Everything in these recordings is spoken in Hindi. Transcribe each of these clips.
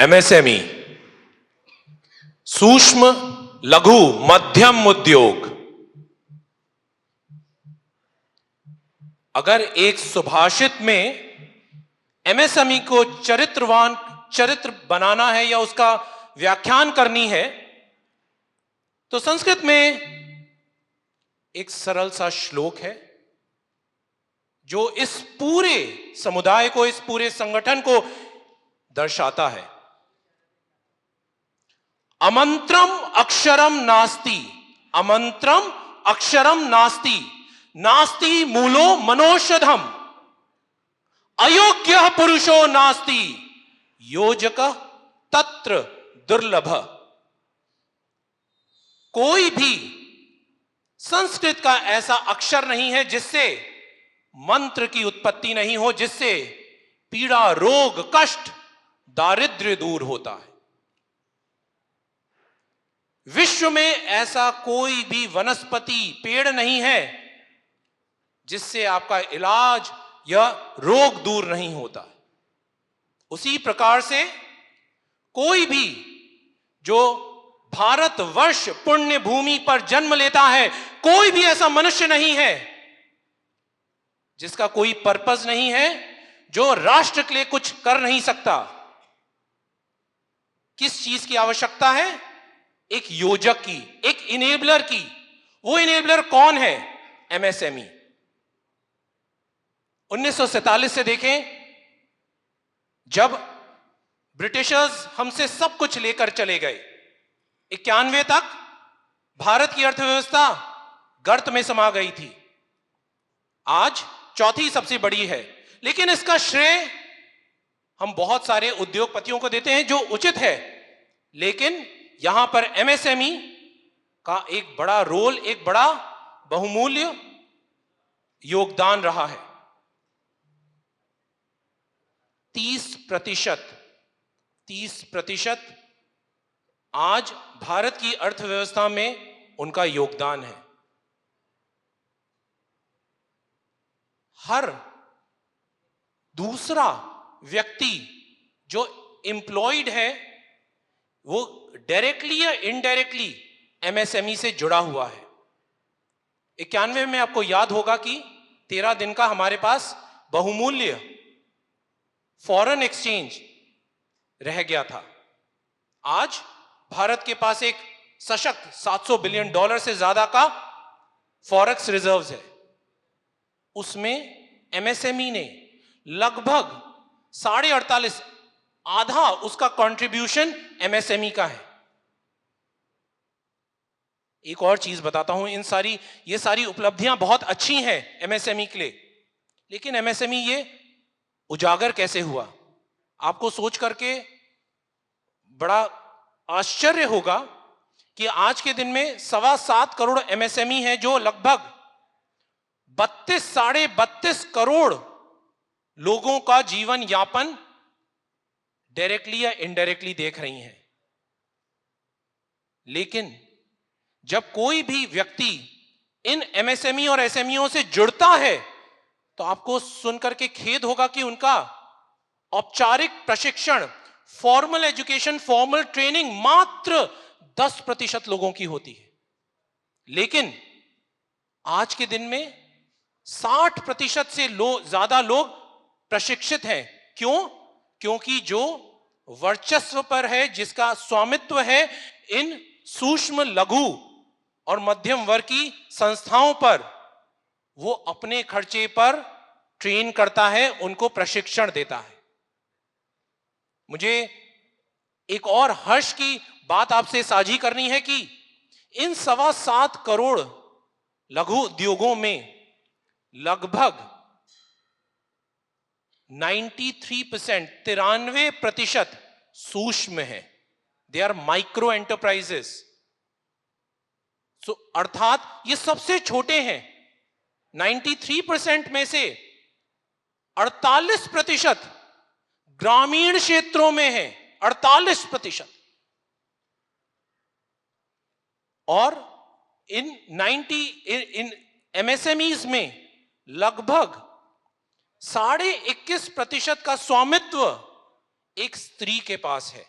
एमएसएमई, सूक्ष्म लघु मध्यम उद्योग। अगर एक सुभाषित में एमएसएमई को चरित्र बनाना है या उसका व्याख्यान करनी है, तो संस्कृत में एक सरल सा श्लोक है जो इस पूरे समुदाय को, इस पूरे संगठन को दर्शाता है। अमंत्रम अक्षरम नास्ति, अमंत्रम अक्षरम नास्ति, नास्ति मूलो मनोषधम, अयोग्य पुरुषो नास्ति, योजक तत्र दुर्लभ। कोई भी संस्कृत का ऐसा अक्षर नहीं है जिससे मंत्र की उत्पत्ति नहीं हो, जिससे पीड़ा, रोग, कष्ट, दारिद्र्य दूर होता है। विश्व में ऐसा कोई भी वनस्पति, पेड़ नहीं है जिससे आपका इलाज या रोग दूर नहीं होता। उसी प्रकार से कोई भी जो भारतवर्ष पुण्य भूमि पर जन्म लेता है, कोई भी ऐसा मनुष्य नहीं है जिसका कोई पर्पस नहीं है, जो राष्ट्र के लिए कुछ कर नहीं सकता। किस चीज की आवश्यकता है? एक योजक की, एक इनेबलर की। वो इनेबलर कौन है? एमएसएमई। 1947 से देखें, जब ब्रिटिशर्स हमसे सब कुछ लेकर चले गए, 91 तक भारत की अर्थव्यवस्था गर्त में समा गई थी। आज चौथी सबसे बड़ी है, लेकिन इसका श्रेय हम बहुत सारे उद्योगपतियों को देते हैं, जो उचित है। लेकिन यहां पर एमएसएमई का एक बड़ा रोल, एक बड़ा बहुमूल्य योगदान रहा है। 30% आज भारत की अर्थव्यवस्था में उनका योगदान है। हर दूसरा व्यक्ति जो एम्प्लॉयड है, वो डायरेक्टली या इनडायरेक्टली एमएसएमई से जुड़ा हुआ है। 91 में आपको याद होगा कि 13 दिन का हमारे पास बहुमूल्य फॉरेन एक्सचेंज रह गया था। आज भारत के पास एक सशक्त $700 बिलियन से ज्यादा का फॉरेक्स रिजर्व्स है। उसमें एमएसएमई ने लगभग 48.5, आधा उसका कंट्रीब्यूशन एमएसएमई का है। एक और चीज बताता हूं, ये सारी उपलब्धियां बहुत अच्छी हैं एमएसएमई के लिए, लेकिन एमएसएमई ये उजागर कैसे हुआ? आपको सोच करके बड़ा आश्चर्य होगा कि आज के दिन में 7.25 करोड़ एमएसएमई है, जो लगभग 32-32.5 करोड़ लोगों का जीवन यापन डायरेक्टली या इनडायरेक्टली देख रही हैं। लेकिन जब कोई भी व्यक्ति इन एमएसएमई और एसएमईओ से जुड़ता है, तो आपको सुनकर के खेद होगा कि उनका औपचारिक प्रशिक्षण, फॉर्मल एजुकेशन, फॉर्मल ट्रेनिंग मात्र 10% लोगों की होती है। लेकिन आज के दिन में 60% से ज्यादा लोग प्रशिक्षित हैं। क्यों? क्योंकि जो वर्चस्व पर है, जिसका स्वामित्व है इन सूक्ष्म, लघु और मध्यम वर्ग की संस्थाओं पर, वो अपने खर्चे पर ट्रेन करता है, उनको प्रशिक्षण देता है। मुझे एक और हर्ष की बात आपसे साझी करनी है कि इन 7.25 करोड़ लघु उद्योगों में लगभग 93% सूक्ष्म है। They are micro enterprises. अर्थात ये सबसे छोटे हैं। 93% में से 48% ग्रामीण क्षेत्रों में है। 48%। और इन एमएसएमईज में लगभग 21.5% का स्वामित्व एक स्त्री के पास है,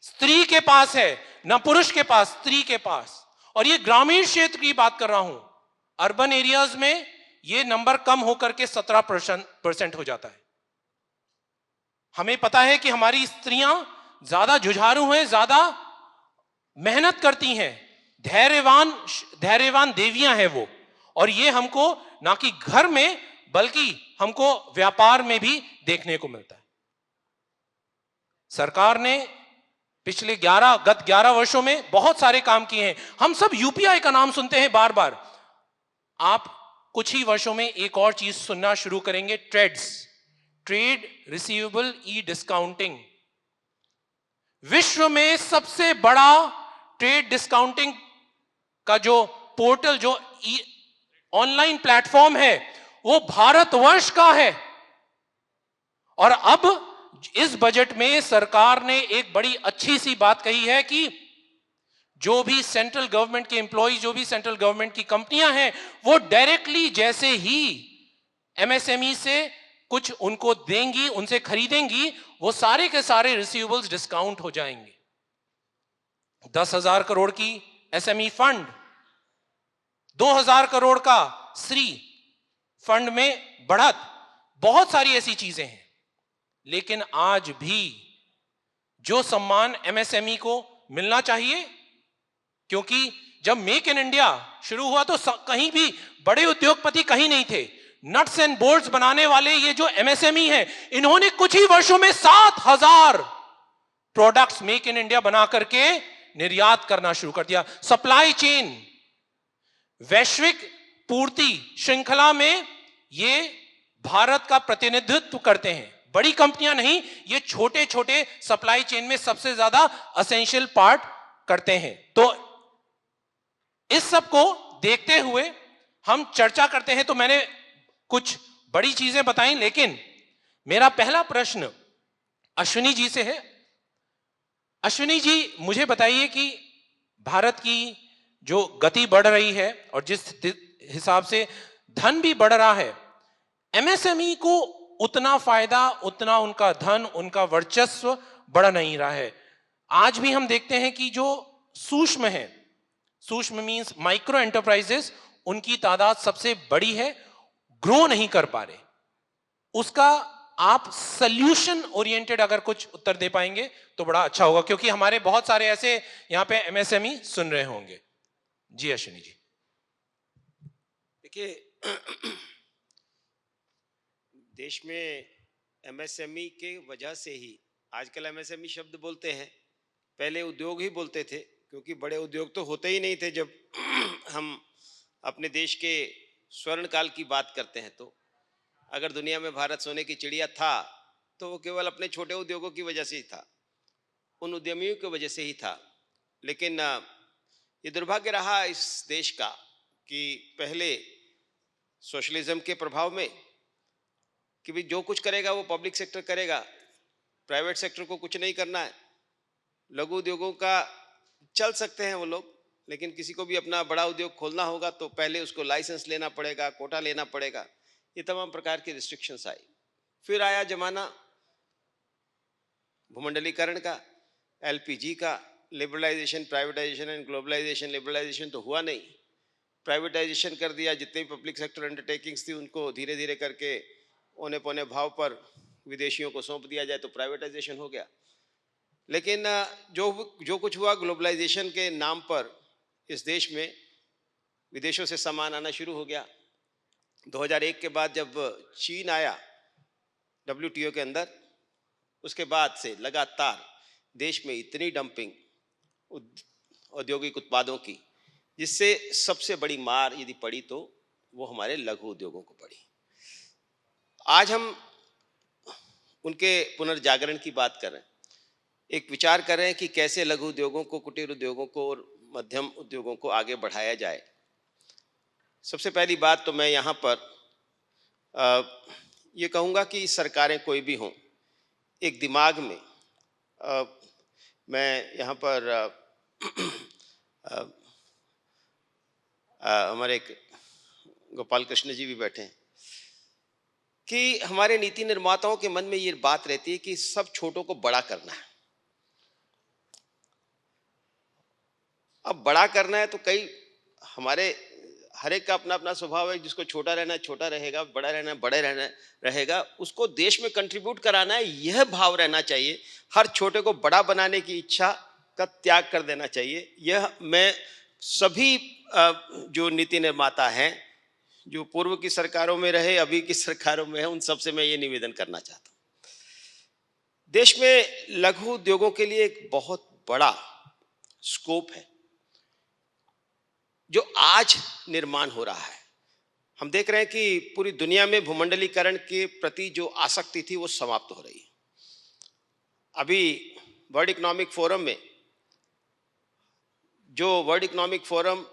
स्त्री के पास है, ना पुरुष के पास, स्त्री के पास। और ये ग्रामीण क्षेत्र की बात कर रहा हूं, अर्बन एरियाज में ये नंबर कम होकर के 17% हो जाता है। हमें पता है कि हमारी स्त्रियां ज्यादा जुझारू हैं, ज्यादा मेहनत करती हैं, धैर्यवान धैर्यवान देवियां हैं वो। और ये हमको ना कि घर में बल्कि हमको व्यापार में भी देखने को मिलता है। सरकार ने पिछले गत 11 वर्षों में बहुत सारे काम किए हैं। हम सब यूपीआई का नाम सुनते हैं बार बार। आप कुछ ही वर्षों में एक और चीज सुनना शुरू करेंगे, ट्रेड्स, ट्रेड रिसीवेबल ई डिस्काउंटिंग। विश्व में सबसे बड़ा ट्रेड डिस्काउंटिंग का जो पोर्टल, जो ऑनलाइन प्लेटफॉर्म है, वो भारतवर्ष का है। और अब इस बजट में सरकार ने एक बड़ी अच्छी सी बात कही है कि जो भी सेंट्रल गवर्नमेंट के एम्प्लॉय, जो भी सेंट्रल गवर्नमेंट की कंपनियां हैं, वो डायरेक्टली जैसे ही एमएसएमई से कुछ उनको देंगी, उनसे खरीदेंगी, वो सारे के सारे रिसीवेबल्स डिस्काउंट हो जाएंगे। 10,000 करोड़ की एसएमई फंड, 2,000 करोड़ का श्री फंड में बढ़त, बहुत सारी ऐसी चीजें हैं। लेकिन आज भी जो सम्मान एमएसएमई को मिलना चाहिए, क्योंकि जब मेक इन इंडिया शुरू हुआ तो कहीं भी बड़े उद्योगपति कहीं नहीं थे। नट्स एंड बोल्ट्स बनाने वाले ये जो एमएसएमई है, इन्होंने कुछ ही वर्षों में 7,000 प्रोडक्ट्स मेक इन इंडिया बना करके निर्यात करना शुरू कर दिया। सप्लाई चेन, वैश्विक पूर्ति श्रृंखला में ये भारत का प्रतिनिधित्व करते हैं। बड़ी कंपनियां नहीं, ये छोटे छोटे सप्लाई चेन में सबसे ज्यादा असेंशियल पार्ट करते हैं। तो इस सब को देखते हुए हम चर्चा करते हैं। तो मैंने कुछ बड़ी चीजें बताई, लेकिन मेरा पहला प्रश्न अश्विनी जी से है। अश्विनी जी, मुझे बताइए कि भारत की जो गति बढ़ रही है और जिस हिसाब से धन भी बढ़ रहा है, एमएसएमई को उतना फायदा, उतना उनका धन, उनका वर्चस्व बढ़ नहीं रहा है। आज भी हम देखते हैं कि जो सूक्ष्म है, सूक्ष्म मींस माइक्रो एंटरप्राइजेस, उनकी तादाद सबसे बड़ी है, ग्रो नहीं कर पा रहे। उसका आप सॉल्यूशन ओरिएंटेड अगर कुछ उत्तर दे पाएंगे तो बड़ा अच्छा होगा, क्योंकि हमारे बहुत सारे ऐसे यहां पे एमएसएमई सुन रहे होंगे। जी अश्विनी जी। देखिए, देश में एमएसएमई के वजह से ही आजकल एमएसएमई शब्द बोलते हैं, पहले उद्योग ही बोलते थे, क्योंकि बड़े उद्योग तो होते ही नहीं थे। जब हम अपने देश के स्वर्ण काल की बात करते हैं तो अगर दुनिया में भारत सोने की चिड़िया था तो वो केवल अपने छोटे उद्योगों की वजह से ही था, उन उद्यमियों की वजह से ही था। लेकिन ये दुर्भाग्य रहा इस देश का कि पहले सोशलिज्म के प्रभाव में कि भाई जो कुछ करेगा वो पब्लिक सेक्टर करेगा, प्राइवेट सेक्टर को कुछ नहीं करना है। लघु उद्योगों का चल सकते हैं वो लोग, लेकिन किसी को भी अपना बड़ा उद्योग खोलना होगा तो पहले उसको लाइसेंस लेना पड़ेगा, कोटा लेना पड़ेगा, ये तमाम प्रकार की रिस्ट्रिक्शंस आई। फिर आया जमाना भूमंडलीकरण का, एलपीजी का, liberalisation, privatisation and globalisation. Liberalisation तो हुआ नहीं, प्राइवेटाइजेशन कर दिया। जितने भी पब्लिक सेक्टर अंडरटेकिंग्स थी उनको धीरे धीरे करके औने पौने भाव पर विदेशियों को सौंप दिया जाए तो प्राइवेटाइजेशन हो गया। लेकिन जो कुछ हुआ ग्लोबलाइजेशन के नाम पर इस देश में विदेशों से सामान आना शुरू हो गया। 2001 के बाद जब चीन आया डब्ल्यूटीओ के अंदर, उसके बाद से लगातार देश में इतनी डंपिंग औद्योगिक उत्पादों की, जिससे सबसे बड़ी मार यदि पड़ी तो वो हमारे लघु उद्योगों को पड़ी। आज हम उनके पुनर्जागरण की बात कर रहे हैं, एक विचार कर रहे हैं कि कैसे लघु उद्योगों को, कुटीर उद्योगों को और मध्यम उद्योगों को आगे बढ़ाया जाए। सबसे पहली बात तो मैं यहाँ पर ये कहूँगा कि सरकारें कोई भी हों, एक दिमाग में मैं यहाँ पर हमारे एक गोपाल कृष्ण जी भी बैठे हैं, कि हमारे नीति निर्माताओं के मन में ये बात रहती है कि सब छोटों को बड़ा करना है। अब बड़ा करना है तो कई हमारे हर एक का अपना अपना स्वभाव है। जिसको छोटा रहना है छोटा रहेगा, बड़ा रहना है बड़े रहना रहेगा। उसको देश में कंट्रीब्यूट कराना है, यह भाव रहना चाहिए। हर छोटे को बड़ा बनाने की इच्छा का त्याग कर देना चाहिए। यह मैं सभी जो नीति निर्माता हैं, जो पूर्व की सरकारों में रहे, अभी की सरकारों में है, उन सबसे मैं ये निवेदन करना चाहता हूं। देश में लघु उद्योगों के लिए एक बहुत बड़ा स्कोप है जो आज निर्माण हो रहा है। हम देख रहे हैं कि पूरी दुनिया में भूमंडलीकरण के प्रति जो आसक्ति थी वो समाप्त हो रही है। अभी वर्ल्ड इकोनॉमिक फोरम में, जो वर्ल्ड इकोनॉमिक फोरम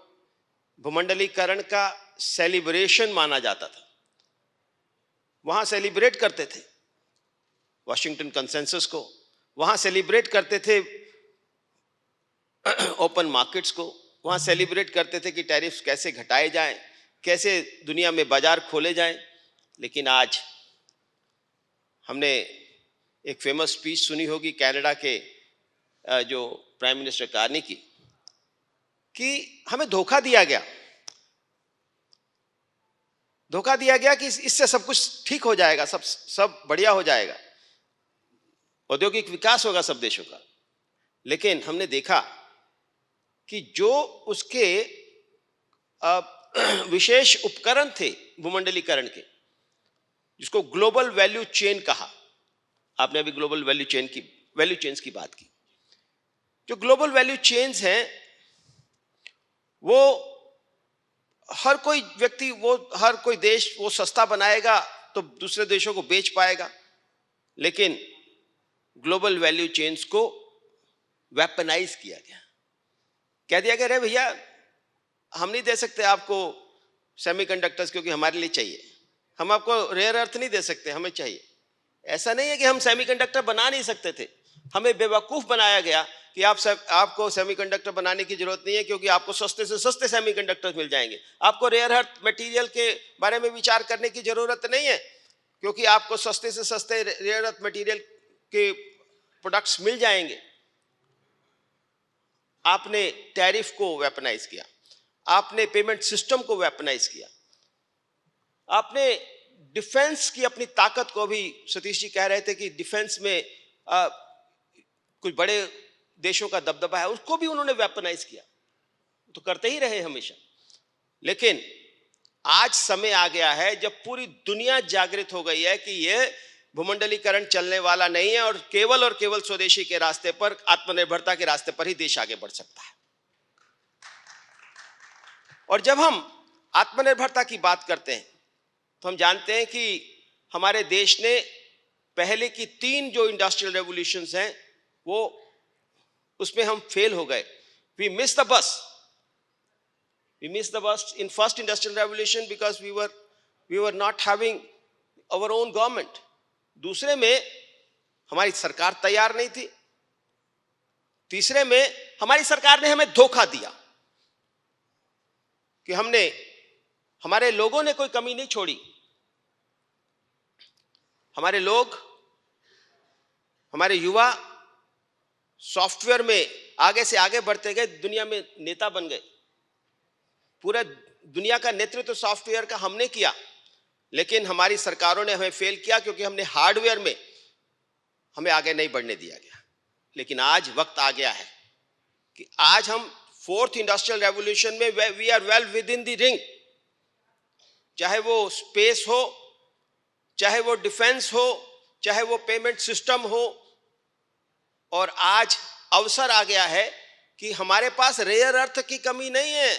भूमंडलीकरण का सेलिब्रेशन माना जाता था, वहां सेलिब्रेट करते थे वाशिंगटन कंसेंसस को, वहां सेलिब्रेट करते थे ओपन मार्केट्स को, वहां सेलिब्रेट करते थे कि टैरिफ्स कैसे घटाए जाएं, कैसे दुनिया में बाजार खोले जाएं। लेकिन आज हमने एक फेमस स्पीच सुनी होगी कनाडा के जो प्राइम मिनिस्टर कार्नी की, कि हमें धोखा दिया गया कि इससे सब कुछ ठीक हो जाएगा, सब बढ़िया हो जाएगा, औद्योगिक विकास होगा सब देशों का। लेकिन हमने देखा कि जो उसके विशेष उपकरण थे भूमंडलीकरण के, जिसको ग्लोबल वैल्यू चेन कहा, आपने अभी ग्लोबल वैल्यू चेन्स की बात की। जो ग्लोबल वैल्यू चेन्स हैं, वो हर कोई व्यक्ति, वो हर कोई देश वो सस्ता बनाएगा तो दूसरे देशों को बेच पाएगा। लेकिन ग्लोबल वैल्यू चेन्स को वेपनाइज किया गया, कह दिया गया, अरे भैया हम नहीं दे सकते आपको सेमीकंडक्टर्स क्योंकि हमारे लिए चाहिए, हम आपको रेयर अर्थ नहीं दे सकते, हमें चाहिए। ऐसा नहीं है कि हम सेमीकंडक्टर बना नहीं सकते थे, हमें बेवकूफ बनाया गया कि आपको सेमीकंडक्टर बनाने की जरूरत नहीं है क्योंकि आपको सस्ते से सस्ते सेमीकंडक्टर मिल जाएंगे। आपको रेयर अर्थ मटेरियल के बारे में विचार करने की जरूरत नहीं है क्योंकि आपको सस्ते से सस्ते रेयर अर्थ मटेरियल के प्रोडक्ट्स मिल जाएंगे। आपने टैरिफ को वेपनाइज किया, आपने पेमेंट सिस्टम को वेपनाइज किया, आपने डिफेंस की अपनी ताकत को, भी सतीश जी कह रहे थे कि डिफेंस में कुछ बड़े देशों का दबदबा है, उसको भी उन्होंने वेपनाइज किया। तो करते ही रहे हमेशा। लेकिन आज समय आ गया है जब पूरी दुनिया जागृत हो गई है कि यह भूमंडलीकरण चलने वाला नहीं है और केवल स्वदेशी के रास्ते पर, आत्मनिर्भरता के रास्ते पर ही देश आगे बढ़ सकता है। और जब हम आत्मनिर्भरता की बात करते हैं तो हम जानते हैं कि हमारे देश ने पहले की 3 जो इंडस्ट्रियल रेवोल्यूशंस हैं, वो उसमें हम फेल हो गए। We miss the bus in first industrial revolution because we were not having our own government. दूसरे में हमारी सरकार तैयार नहीं थी। तीसरे में हमारी सरकार ने हमें धोखा दिया कि हमारे लोगों ने कोई कमी नहीं छोड़ी। हमारे लोग, हमारे युवा सॉफ्टवेयर में आगे से आगे बढ़ते गए, दुनिया में नेता बन गए। पूरा दुनिया का नेतृत्व सॉफ्टवेयर का हमने किया, लेकिन हमारी सरकारों ने हमें फेल किया क्योंकि हमने हार्डवेयर में हमें आगे नहीं बढ़ने दिया गया। लेकिन आज वक्त आ गया है कि आज हम 4th इंडस्ट्रियल रेवोल्यूशन में we are well within the ring. चाहे वो स्पेस हो, चाहे वो डिफेंस हो, चाहे वो पेमेंट सिस्टम हो। और आज अवसर आ गया है कि हमारे पास रेयर अर्थ की कमी नहीं है।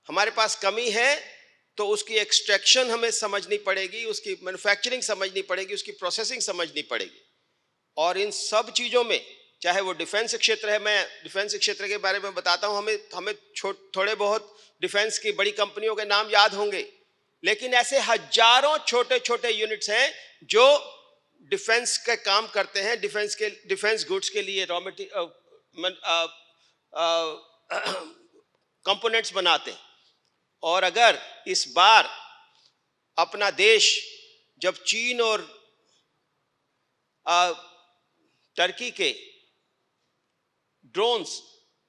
हमारे पास कमी है तो उसकी एक्सट्रैक्शन हमें समझनी पड़ेगी, उसकी मैन्युफैक्चरिंग समझनी पड़ेगी, उसकी प्रोसेसिंग समझनी पड़ेगी। और इन सब चीजों में, चाहे वो डिफेंस क्षेत्र है, मैं डिफेंस क्षेत्र के बारे में बताता हूं, हमें थोड़े बहुत डिफेंस की बड़ी कंपनियों के नाम याद होंगे, लेकिन ऐसे हजारों छोटे छोटे यूनिट्स हैं जो डिफेंस का काम करते हैं, डिफेंस गुड्स के लिए रॉ मटेरियल कंपोनेंट्स बनाते हैं। और अगर इस बार अपना देश जब चीन और टर्की के ड्रोन्स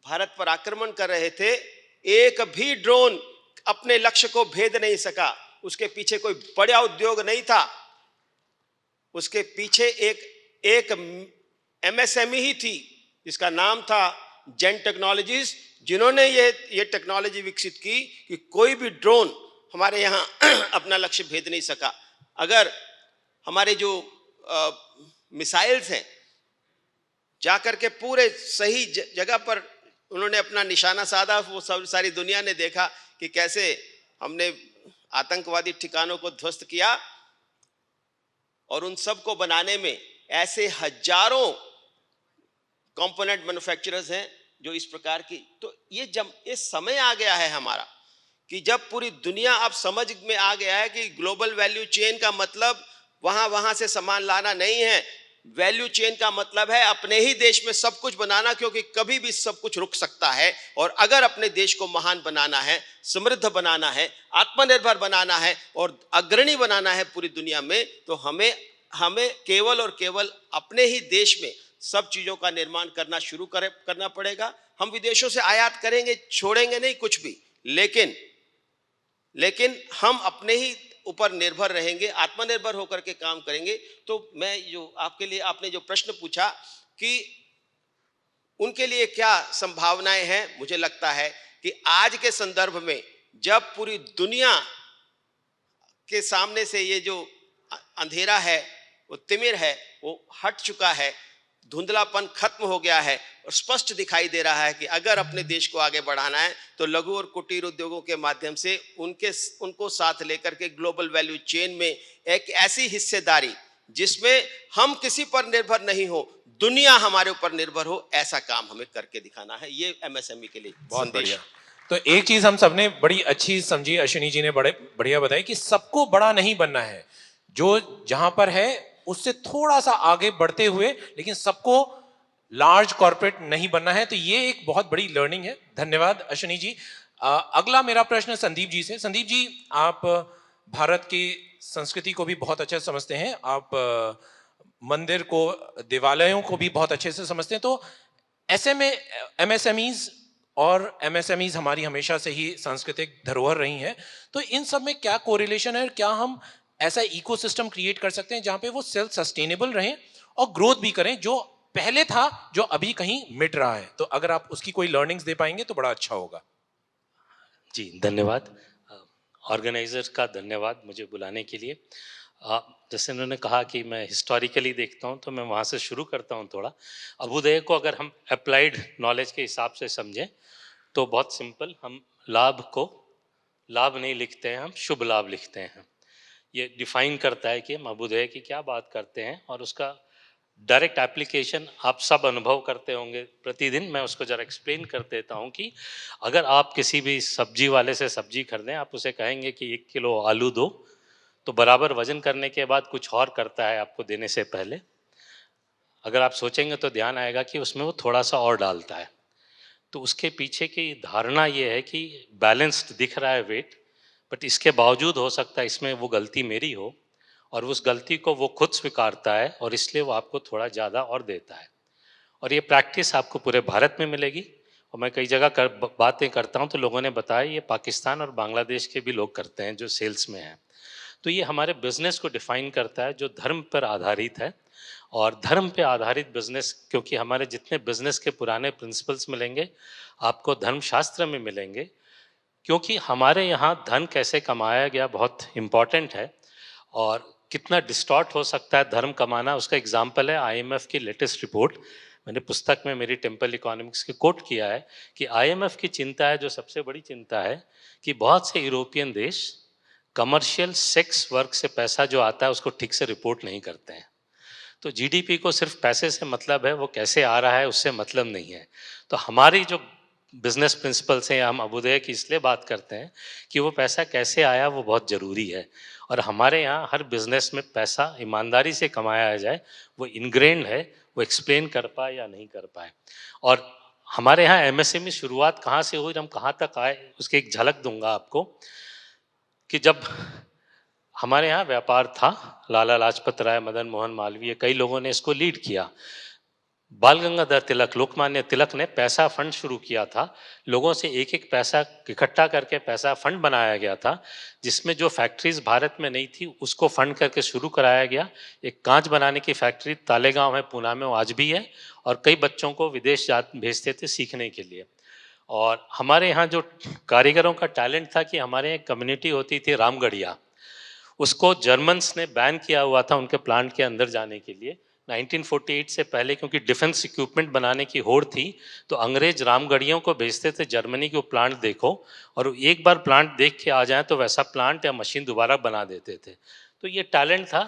भारत पर आक्रमण कर रहे थे, एक भी ड्रोन अपने लक्ष्य को भेद नहीं सका। उसके पीछे कोई बड़ा उद्योग नहीं था, उसके पीछे एक एमएसएमई ही थी जिसका नाम था जेन टेक्नोलॉजीज, जिन्होंने ये टेक्नोलॉजी विकसित की कि कोई भी ड्रोन हमारे यहाँ अपना लक्ष्य भेद नहीं सका। अगर हमारे जो मिसाइल्स हैं जाकर के पूरे सही जगह पर उन्होंने अपना निशाना साधा, वो सारी दुनिया ने देखा कि कैसे हमने आतंकवादी ठिकानों को ध्वस्त किया। और उन सब को बनाने में ऐसे हजारों कंपोनेंट मैन्युफैक्चरर्स हैं जो इस प्रकार की, तो ये समय आ गया है हमारा कि जब पूरी दुनिया अब समझ में आ गया है कि ग्लोबल वैल्यू चेन का मतलब वहां से सामान लाना नहीं है। वैल्यू चेन का मतलब है अपने ही देश में सब कुछ बनाना, क्योंकि कभी भी सब कुछ रुक सकता है। और अगर अपने देश को महान बनाना है, समृद्ध बनाना है, आत्मनिर्भर बनाना है और अग्रणी बनाना है पूरी दुनिया में, तो हमें केवल और केवल अपने ही देश में सब चीजों का निर्माण करना पड़ेगा। हम विदेशों से आयात करेंगे, छोड़ेंगे नहीं कुछ भी, लेकिन हम अपने ही ऊपर निर्भर रहेंगे, आत्मनिर्भर होकर के काम करेंगे। तो मैं जो आपने जो प्रश्न पूछा कि उनके लिए क्या संभावनाएं हैं, मुझे लगता है कि आज के संदर्भ में जब पूरी दुनिया के सामने से ये जो अंधेरा है, वो तिमिर है, वो हट चुका है, धुंधलापन खत्म हो गया है और स्पष्ट दिखाई दे रहा है कि अगर अपने देश को आगे बढ़ाना है तो लघु और कुटीर उद्योगों के माध्यम से उनको साथ लेकर के ग्लोबल वैल्यू चेन में एक ऐसी हिस्सेदारी जिसमें हम किसी पर निर्भर नहीं हो, दुनिया हमारे ऊपर निर्भर हो, ऐसा काम हमें करके दिखाना है। ये एमएसएमई के लिए बहुत बढ़िया। तो एक चीज हम सबने बड़ी अच्छी समझी, अश्विनी जी ने बड़े बढ़िया बताई कि सबको बड़ा नहीं बनना है, जो जहां पर है उससे थोड़ा सा आगे बढ़ते हुए, लेकिन सबको लार्ज कॉर्पोरेट नहीं बनना है। तो ये एक बहुत बड़ी लर्निंग है। धन्यवाद अश्विनी जी। अगला मेरा प्रश्न संदीप जी से। संदीप जी, आप भारत की संस्कृति को भी बहुत अच्छे से समझते हैं, आप मंदिर को, देवालयों को भी बहुत अच्छे से समझते हैं। तो ऐसे में एमएसएमईज और एमएसएमईज हमारी हमेशा से ही सांस्कृतिक धरोहर रही हैं, तो इन सब में क्या कोरिलेशन है? क्या हम ऐसा इकोसिस्टम क्रिएट कर सकते हैं जहां पे वो सेल्फ सस्टेनेबल रहें और ग्रोथ भी करें, जो पहले था जो अभी कहीं मिट रहा है? तो अगर आप उसकी कोई लर्निंग्स दे पाएंगे तो बड़ा अच्छा होगा। जी धन्यवाद। ऑर्गेनाइजर का धन्यवाद मुझे बुलाने के लिए। जैसे उन्होंने कहा कि मैं हिस्टोरिकली देखता हूँ, तो मैं वहाँ से शुरू करता हूँ थोड़ा। अभ्युदय को अगर हम अप्लाइड नॉलेज के हिसाब से समझें तो बहुत सिंपल, हम लाभ को लाभ नहीं लिखते हैं, हम शुभ लाभ लिखते हैं। ये डिफाइन करता है कि हम अभ्युदय की क्या बात करते हैं, और उसका डायरेक्ट एप्लीकेशन आप सब अनुभव करते होंगे प्रतिदिन। मैं उसको जरा एक्सप्लेन कर देता हूँ कि अगर आप किसी भी सब्जी वाले से सब्जी खरीदें, आप उसे कहेंगे कि 1 किलो आलू दो, तो बराबर वजन करने के बाद कुछ और करता है आपको देने से पहले। अगर आप सोचेंगे तो ध्यान आएगा कि उसमें वो थोड़ा सा और डालता है। तो उसके पीछे की धारणा ये है कि बैलेंस्ड दिख रहा है वेट, बट इसके बावजूद हो सकता है इसमें वो गलती मेरी हो, और उस गलती को वो खुद स्वीकारता है और इसलिए वो आपको थोड़ा ज़्यादा और देता है। और ये प्रैक्टिस आपको पूरे भारत में मिलेगी। और मैं कई जगह बातें करता हूँ तो लोगों ने बताया ये पाकिस्तान और बांग्लादेश के भी लोग करते हैं जो सेल्स में हैं। तो ये हमारे बिजनेस को डिफाइन करता है जो धर्म पर आधारित है। और धर्म पे आधारित बिजनेस, क्योंकि हमारे जितने बिजनेस के पुराने प्रिंसिपल्स मिलेंगे आपको धर्मशास्त्र में मिलेंगे, क्योंकि हमारे यहाँ धन कैसे कमाया गया बहुत इम्पॉर्टेंट है। और कितना डिस्टॉर्ट हो सकता है धर्म कमाना, उसका एग्जाम्पल है आईएमएफ की लेटेस्ट रिपोर्ट। मैंने पुस्तक में मेरी टेम्पल इकोनॉमिक्स की कोट किया है कि आईएमएफ की चिंता है, जो सबसे बड़ी चिंता है, कि बहुत से यूरोपियन देश कमर्शियल सेक्स वर्क से पैसा जो आता है उसको ठीक से रिपोर्ट नहीं करते हैं। तो जीडीपी को सिर्फ पैसे से मतलब है, वो कैसे आ रहा है उससे मतलब नहीं है। तो हमारी जो बिजनेस प्रिंसिपल्स हैं, हम अभ्युदय की इसलिए बात करते हैं कि वो पैसा कैसे आया वो बहुत ज़रूरी है। और हमारे यहाँ हर बिजनेस में पैसा ईमानदारी से कमाया जाए, वो इनग्रेन्ड है, वो एक्सप्लेन कर पाए या नहीं कर पाए। और हमारे यहाँ एमएसएमई शुरुआत कहाँ से हुई, हम कहाँ तक आए, उसकी एक झलक दूंगा आपको। कि जब हमारे यहाँ व्यापार था, लाला लाजपत राय, मदन मोहन मालवीय, कई लोगों ने इसको लीड किया। बाल गंगाधर तिलक, लोकमान्य तिलक ने पैसा फंड शुरू किया था, लोगों से एक एक पैसा इकट्ठा करके पैसा फंड बनाया गया था, जिसमें जो फैक्ट्रीज भारत में नहीं थी उसको फंड करके शुरू कराया गया। एक कांच बनाने की फैक्ट्री तालेगांव है पूना में, वो आज भी है, और कई बच्चों को विदेश भेजते थे सीखने के लिए। और हमारे यहाँ जो कारीगरों का टैलेंट था कि हमारे यहाँ कम्युनिटी होती थी रामगढ़िया, उसको जर्मन्स ने बैन किया हुआ था उनके प्लांट के अंदर जाने के लिए 1948 से पहले, क्योंकि डिफेंस इक्विपमेंट बनाने की होड़ थी, तो अंग्रेज रामगढ़ियों को भेजते थे जर्मनी को प्लांट देखो, और एक बार प्लांट देख के आ जाए तो वैसा प्लांट या मशीन दोबारा बना देते थे। तो ये टैलेंट था।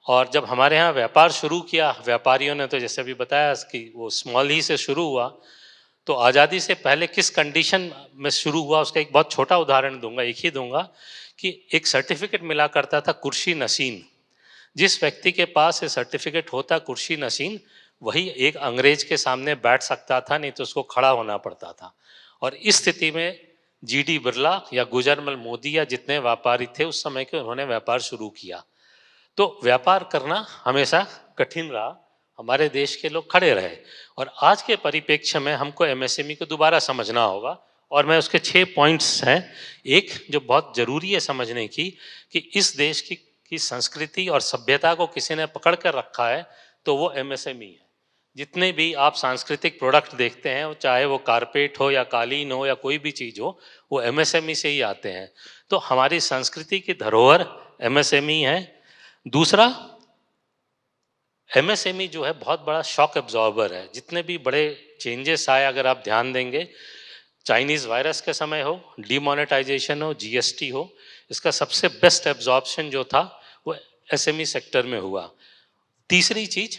और जब हमारे यहाँ व्यापार शुरू किया व्यापारियों ने, तो जैसे अभी बताया कि वो स्मॉल ही से शुरू हुआ, तो आज़ादी से पहले किस कंडीशन में शुरू हुआ उसका एक बहुत छोटा उदाहरण दूंगा, एक ही दूंगा, कि एक सर्टिफिकेट मिला करता था कुर्सी नशीन। जिस व्यक्ति के पास ये सर्टिफिकेट होता कुर्सी नशीन, वही एक अंग्रेज के सामने बैठ सकता था, नहीं तो उसको खड़ा होना पड़ता था। और इस स्थिति में जीडी बिरला या गुजरमल मोदी या जितने व्यापारी थे उस समय के, उन्होंने व्यापार शुरू किया। तो व्यापार करना हमेशा कठिन रहा, हमारे देश के लोग खड़े रहे, और आज के परिप्रेक्ष्य में हमको एमएसएमई को दोबारा समझना होगा। और मैं उसके 6 पॉइंट्स हैं, एक जो बहुत जरूरी है समझने की, कि इस देश की संस्कृति और सभ्यता को किसी ने पकड़ कर रखा है तो वो एमएसएमई है। जितने भी आप सांस्कृतिक प्रोडक्ट देखते हैं, चाहे वो कारपेट हो या कालीन हो या कोई भी चीज हो, वो एमएसएमई से ही आते हैं। तो हमारी संस्कृति की धरोहर एमएसएमई है। दूसरा, एमएसएमई जो है बहुत बड़ा शॉक एब्जॉर्बर है। जितने भी बड़े चेंजेस आए, अगर आप ध्यान देंगे, चाइनीज वायरस के समय हो, डिमोनेटाइजेशन हो, जीएसटी हो, इसका सबसे बेस्ट एब्जॉर्प्शन जो था वो एसएमई सेक्टर में हुआ। तीसरी चीज,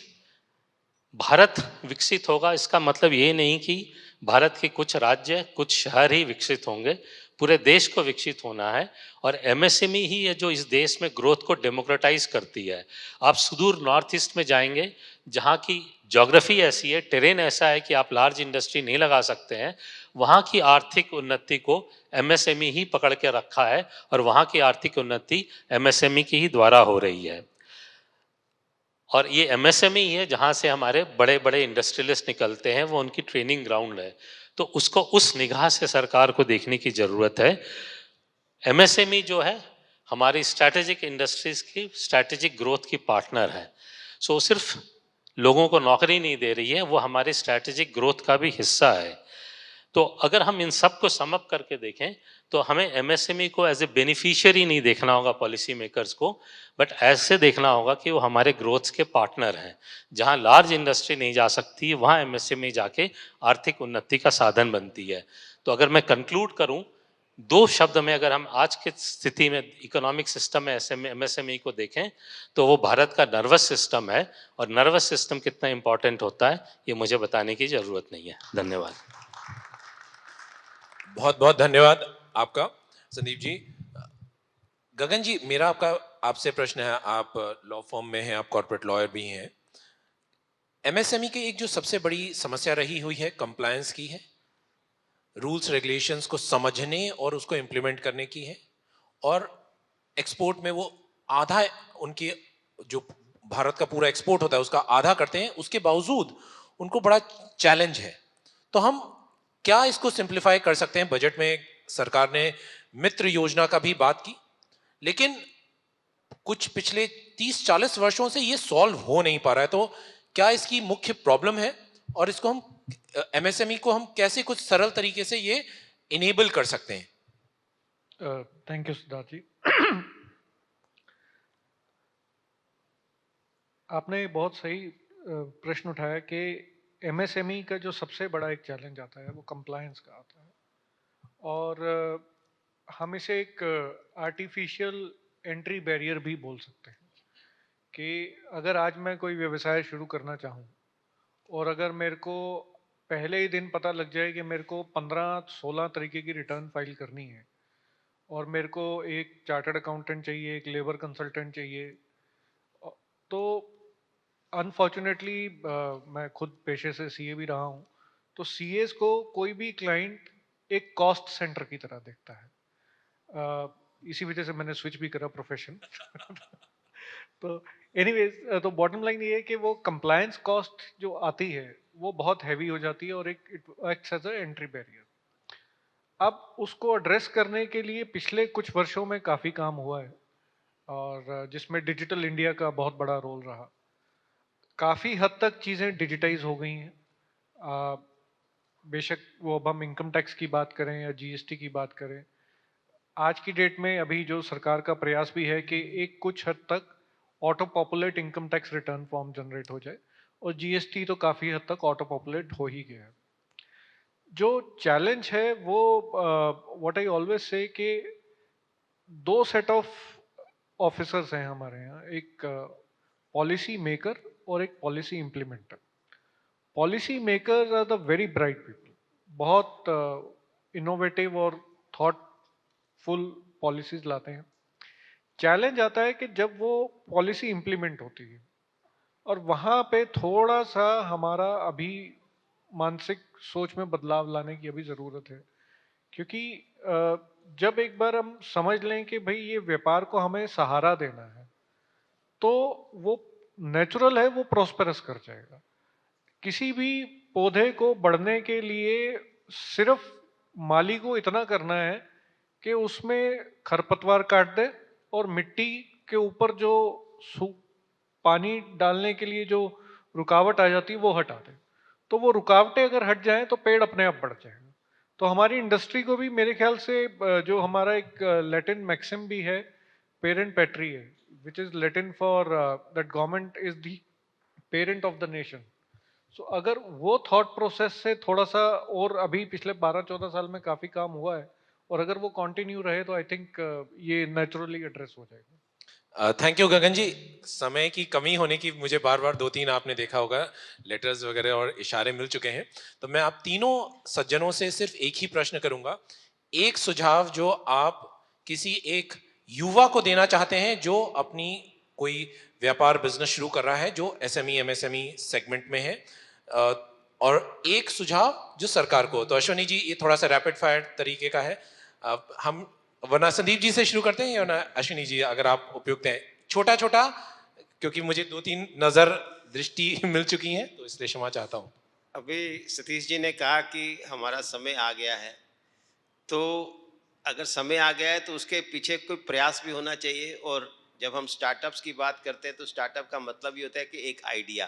भारत विकसित होगा इसका मतलब ये नहीं कि भारत के कुछ राज्य कुछ शहर ही विकसित होंगे, पूरे देश को विकसित होना है। और एमएसएमई ही है जो इस देश में ग्रोथ को डेमोक्रेटाइज करती है। आप सुदूर नॉर्थ ईस्ट में जाएंगे, जहाँ की ज्योग्राफी ऐसी है, टेरेन ऐसा है कि आप लार्ज इंडस्ट्री नहीं लगा सकते हैं, वहाँ की आर्थिक उन्नति को एमएसएमई ही पकड़ के रखा है, और वहाँ की आर्थिक उन्नति एमएसएमई की ही द्वारा हो रही है। और ये एमएसएमई है जहाँ से हमारे बड़े बड़े इंडस्ट्रियलिस्ट निकलते हैं, वो उनकी ट्रेनिंग ग्राउंड है। तो उसको उस निगाह से सरकार को देखने की जरूरत है। एमएसएमई जो है हमारी स्ट्रैटेजिक इंडस्ट्रीज की स्ट्रैटेजिक ग्रोथ की पार्टनर है। सो सिर्फ लोगों को नौकरी नहीं दे रही है, वो हमारी स्ट्रैटेजिक ग्रोथ का भी हिस्सा है। तो अगर हम इन सब को समअप करके देखें तो हमें एमएसएमई को एज ए बेनिफिशियरी नहीं देखना होगा पॉलिसी मेकर्स को, बट ऐसे देखना होगा कि वो हमारे ग्रोथ के पार्टनर हैं। जहां लार्ज इंडस्ट्री नहीं जा सकती, वहां एमएसएमई जाके आर्थिक उन्नति का साधन बनती है। तो अगर मैं कंक्लूड करूं 2 शब्द में, अगर हम आज की स्थिति में इकोनॉमिक सिस्टम में एमएसएमई को देखें, तो वो भारत का नर्वस सिस्टम है। और नर्वस सिस्टम कितना इंपॉर्टेंट होता है ये मुझे बताने की जरूरत नहीं है। धन्यवाद। बहुत बहुत धन्यवाद आपका संदीप जी। गगन जी, मेरा आपसे प्रश्न है, आप लॉ फॉर्म में हैं, आप कॉर्पोरेट लॉयर भी हैं। एमएसएमई की एक जो सबसे बड़ी समस्या रही हुई है कंप्लायंस की है, रूल्स रेगुलेशंस को समझने और उसको इम्प्लीमेंट करने की है। और एक्सपोर्ट में वो आधा, उनकी जो भारत का पूरा एक्सपोर्ट होता है उसका आधा करते हैं, उसके बावजूद उनको बड़ा चैलेंज है। तो हम क्या इसको सिंप्लीफाई कर सकते हैं? बजट में सरकार ने मित्र योजना का भी बात की, लेकिन कुछ पिछले 30-40 वर्षों से ये सॉल्व हो नहीं पा रहा है। तो क्या इसकी मुख्य प्रॉब्लम है, और इसको हम एमएसएमई को हम कैसे कुछ सरल तरीके से ये इनेबल कर सकते हैं? थैंक यू सिद्धार्थ जी। आपने बहुत सही प्रश्न उठाया कि एमएसएमई का जो सबसे बड़ा एक चैलेंज आता है वो कंप्लायंस का आता है। और हम इसे एक आर्टिफिशियल एंट्री बैरियर भी बोल सकते हैं कि अगर आज मैं कोई व्यवसाय शुरू करना चाहूँ और अगर मेरे को पहले ही दिन पता लग जाए कि मेरे को 15-16 तरीके की रिटर्न फाइल करनी है, और मेरे को एक चार्टर्ड अकाउंटेंट चाहिए, एक लेबर कंसल्टेंट चाहिए, तो अनफॉर्चुनेटली मैं खुद पेशे से सीए भी रहा हूँ, तो सीएस को कोई भी क्लाइंट एक कॉस्ट सेंटर की तरह देखता है। इसी वजह से मैंने स्विच भी करा प्रोफेशन। तो एनीवेज, तो बॉटम लाइन ये है कि वो कंप्लायंस कॉस्ट जो आती है वो बहुत हैवी हो जाती है और एक it acts as a entry barrier. अब उसको एड्रेस करने के लिए पिछले कुछ वर्षों में काफ़ी काम हुआ है, और जिसमें डिजिटल इंडिया का बहुत बड़ा रोल रहा। काफ़ी हद तक चीज़ें डिजिटाइज हो गई हैं। आ, बेशक वो अब हम इनकम टैक्स की बात करें या जीएसटी की बात करें, आज की डेट में अभी जो सरकार का प्रयास भी है कि एक कुछ हद तक auto populate income tax return form generate हो जाए, और जीएसटी तो काफ़ी हद तक ऑटो पॉपुलेट हो ही गया है। जो चैलेंज है वो, व्हाट आई ऑलवेज से, कि दो सेट ऑफ ऑफिसर्स हैं हमारे यहाँ, एक पॉलिसी मेकर और एक policy implementer. Policy makers are the very bright people, बहुत इनोवेटिव और थॉटफुल पॉलिसीज लाते हैं। चैलेंज आता है कि जब वो पॉलिसी इम्प्लीमेंट होती है, और वहाँ पे थोड़ा सा हमारा अभी मानसिक सोच में बदलाव लाने की अभी ज़रूरत है। क्योंकि जब एक बार हम समझ लें कि भाई ये व्यापार को हमें सहारा देना है, तो वो नेचुरल है, वो प्रॉस्पेरस कर जाएगा। किसी भी पौधे को बढ़ने के लिए सिर्फ माली को इतना करना है कि उसमें खरपतवार काट दे और मिट्टी के ऊपर जो पानी डालने के लिए जो रुकावट आ जाती है वो हटा दे। तो वो रुकावटें अगर हट जाएं तो पेड़ अपने आप बढ़ जाएगा। तो हमारी इंडस्ट्री को भी मेरे ख्याल से जो हमारा एक लैटिन मैक्सिम भी है, पेरेंट पैट्री है, which is Latin for that government is the parent of the nation. So अगर वो थॉट प्रोसेस से थोड़ा सा, और अभी पिछले 12-14 साल में काफी काम हुआ है, और अगर वो कंटिन्यू रहे तो आई थिंक ये नेचुरली एड्रेस हो जाएगा। थैंक यू गगन जी। समय की कमी होने की मुझे बार बार 2-3 आपने देखा होगा लेटर्स वगैरह और इशारे मिल चुके हैं, तो मैं आप तीनों सज्जनों से सिर्फ एक ही प्रश्न करूंगा। एक सुझाव जो आप किसी एक युवा को देना चाहते हैं जो अपनी कोई व्यापार बिजनेस शुरू कर रहा है जो एसएमई एमएसएमई सेगमेंट में है, अ, और एक सुझाव जो सरकार को। तो अश्वनी जी, ये थोड़ा सा रैपिड फायर तरीके का है। हम वरना संदीप जी से शुरू करते हैं, या ना अश्विनी जी अगर आप उपयुक्त हैं, छोटा छोटा, क्योंकि मुझे 2-3 नजर दृष्टि मिल चुकी हैं तो इसलिए क्षमा चाहता हूं। अभी सतीश जी ने कहा कि हमारा समय आ गया है, तो अगर समय आ गया है तो उसके पीछे कोई प्रयास भी होना चाहिए। और जब हम स्टार्टअप्स की बात करते हैं तो स्टार्टअप का मतलब ये होता है कि एक आइडिया,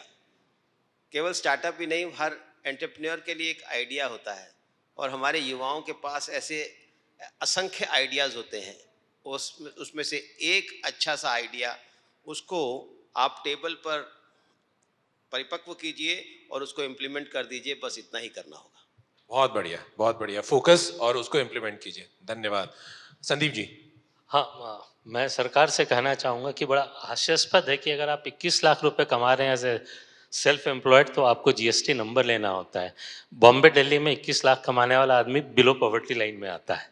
केवल स्टार्टअप ही नहीं, हर एंटरप्रेन्योर के लिए एक आइडिया होता है। और हमारे युवाओं के पास ऐसे असंख्य आइडियाज़ होते हैं। उसमें से एक अच्छा सा आइडिया, उसको आप टेबल पर परिपक्व कीजिए और उसको इम्प्लीमेंट कर दीजिए, बस इतना ही करना होगा। बहुत बढ़िया, बहुत बढ़िया। फोकस और उसको इम्प्लीमेंट कीजिए। धन्यवाद। संदीप जी। हाँ, मैं सरकार से कहना चाहूँगा कि बड़ा हास्यास्पद है कि अगर आप 21 लाख रुपए कमा रहे हैं एज ए सेल्फ एम्प्लॉयड तो आपको जीएसटी नंबर लेना होता है। बॉम्बे दिल्ली में 21 लाख कमाने वाला आदमी बिलो पॉवर्टी लाइन में आता है।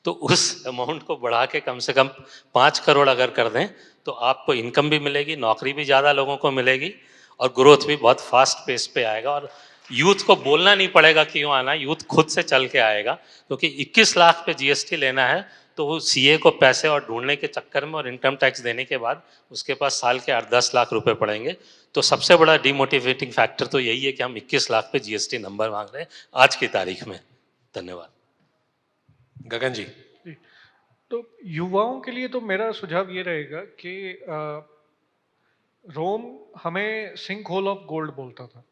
तो उस अमाउंट को बढ़ा के कम से कम 5 करोड़ अगर कर दें तो आपको इनकम भी मिलेगी, नौकरी भी ज़्यादा लोगों को मिलेगी, और ग्रोथ भी बहुत फास्ट पेस पे आएगा। और यूथ को बोलना नहीं पड़ेगा क्यों आना, यूथ खुद से चल के आएगा। क्योंकि 21 लाख पे जीएसटी लेना है तो वो सीए को पैसे और ढूंढने के चक्कर में और इनकम टैक्स देने के बाद उसके पास साल के 8-10 लाख रुपए पड़ेंगे। तो सबसे बड़ा डिमोटिवेटिंग फैक्टर तो यही है कि हम 21 लाख पे जीएसटी नंबर मांग रहे हैं आज की तारीख में। धन्यवाद। गगन जी। तो युवाओं के लिए तो मेरा सुझाव ये रहेगा कि रोम हमें सिंक होल ऑफ गोल्ड बोलता था,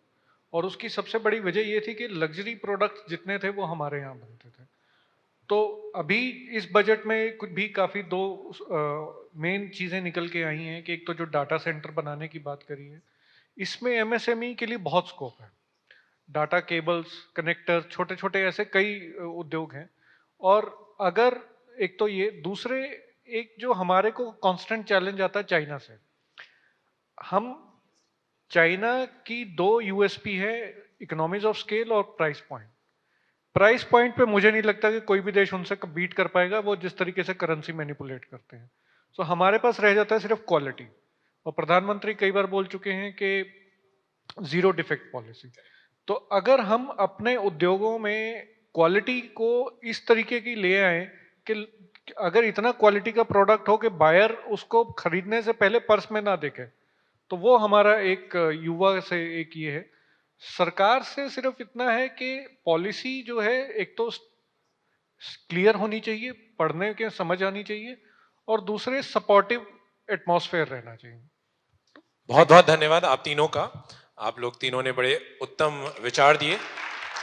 और उसकी सबसे बड़ी वजह ये थी कि लग्जरी प्रोडक्ट्स जितने थे वो हमारे यहाँ बनते थे। तो अभी इस बजट में कुछ भी काफ़ी दो मेन चीज़ें निकल के आई हैं कि एक तो जो डाटा सेंटर बनाने की बात करी है, इसमें एमएसएमई के लिए बहुत स्कोप है। डाटा केबल्स, कनेक्टर, छोटे छोटे ऐसे कई उद्योग हैं। और अगर एक तो ये, दूसरे एक जो हमारे को कांस्टेंट चैलेंज आता है चाइना से, हम चाइना की दो यूएसपी है, इकोनॉमीज ऑफ स्केल और प्राइस पॉइंट। प्राइस पॉइंट पे मुझे नहीं लगता कि कोई भी देश उनसे बीट कर पाएगा, वो जिस तरीके से करेंसी मैनिपुलेट करते हैं। सो हमारे पास रह जाता है सिर्फ क्वालिटी, और प्रधानमंत्री कई बार बोल चुके हैं कि जीरो डिफेक्ट पॉलिसी। तो अगर हम अपने उद्योगों में क्वालिटी को इस तरीके की ले आए कि अगर इतना क्वालिटी का प्रोडक्ट हो कि बायर उसको खरीदने से पहले पर्स में ना देखे, तो वो हमारा एक युवा से एक ये है। सरकार से सिर्फ इतना है कि पॉलिसी जो है एक तो क्लियर होनी चाहिए, पढ़ने के समझ आनी चाहिए, और दूसरे सपोर्टिव एटमॉस्फेयर रहना चाहिए। बहुत बहुत धन्यवाद आप तीनों का। आप लोग तीनों ने बड़े उत्तम विचार दिए।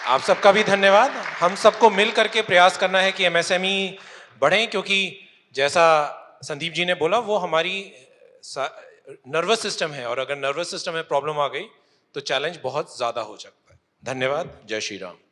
आप सबका भी धन्यवाद। हम सबको मिल करके प्रयास करना है कि एमएसएमई बढ़ें, क्योंकि जैसा संदीप जी ने बोला वो हमारी नर्वस सिस्टम है, और अगर नर्वस सिस्टम में प्रॉब्लम आ गई तो चैलेंज बहुत ज़्यादा हो सकता है। धन्यवाद। जय श्री राम।